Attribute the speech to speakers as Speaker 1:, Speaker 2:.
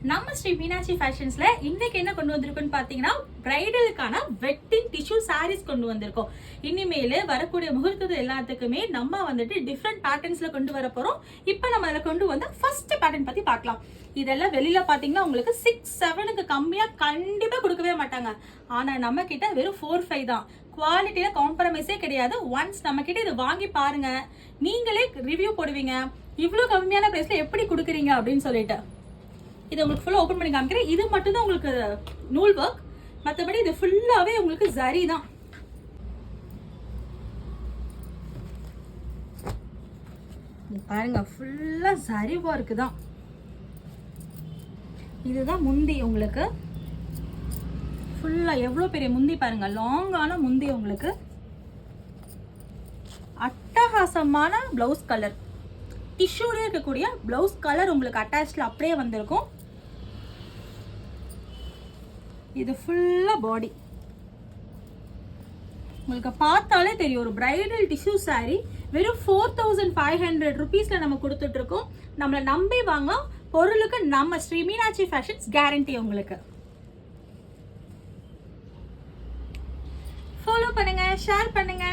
Speaker 1: நம்ம ஸ்ரீ மீனாட்சி ஃபேஷன்ஸ்ல இன்னைக்கு என்ன கொண்டு வந்திருக்கோம்னு பாத்தீங்கன்னா பிரைடலுக்கான வெட்டிங் டிஷ்யூ சாரீஸ் கொண்டு வந்திருக்கோம். இனிமேல் வரக்கூடிய முகூர்த்தது எல்லாத்துக்குமே நம்ம வந்துட்டு டிஃப்ரெண்ட் பேட்டர்ன்ஸ்ல கொண்டு வர போறோம். இப்போ நம்ம அதில் கொண்டு வந்த ஃபர்ஸ்ட் பேட்டர்ன் பத்தி பார்க்கலாம். இதெல்லாம் வெளியில பாத்தீங்கன்னா உங்களுக்கு 6-7க்கு கம்மியா கண்டிப்பா கொடுக்கவே மாட்டாங்க. ஆனா நம்ம கிட்ட வெறும் 4-5 தான். குவாலிட்டியில காம்ப்ரமைஸே கிடையாது. ஒன்ஸ் நம்ம கிட்ட இது வாங்கி பாருங்க, நீங்களே ரிவ்யூ போடுவீங்க இவ்வளவு கம்மியான பிரைஸ்ல எப்படி கொடுக்குறீங்க அப்படின்னு சொல்லிட்டு. இது உங்களுக்கு ஃபுல்லா ஓபன் பண்ணி காமிக்கிறேன். இது மட்டும் தான் உங்களுக்கு நூல் ஒர்க், மற்றபடி இது ஃபுல்லாவே உங்களுக்கு ஜரி தான். பாருங்க ஃபுல்லா ஜரி ஒர்க் தான். இதுதான் முந்தி, உங்களுக்கு ஃபுல்லா எவ்வளவு பெரிய முந்தி பாருங்க, லாங்கான முந்தி. உங்களுக்கு அட்டகாசமான பிளவுஸ் கலர், டிஷ்யூல இருக்கக்கூடிய பிளவுஸ் கலர் உங்களுக்கு அட்டாச்ல அப்படியே வந்திருக்கும். இது ஃபுல்லா பாடி உங்களுக்கு பார்த்தாலே தெரியும். ஒரு பிரைடல் டிஷ்யூ சாரி வெறும் 4500 ருபீஸ்ல நம்ம கொடுத்துட்டு இருக்கோம். நம்மளை நம்பி வாங்க, பொருளுக்கு நம்ம ஸ்ரீ மீனாட்சி ஃபேஷன்ஸ் கேரண்டி. உங்களுக்கு ஃபாலோ பண்ணுங்க, ஷேர் பண்ணுங்க.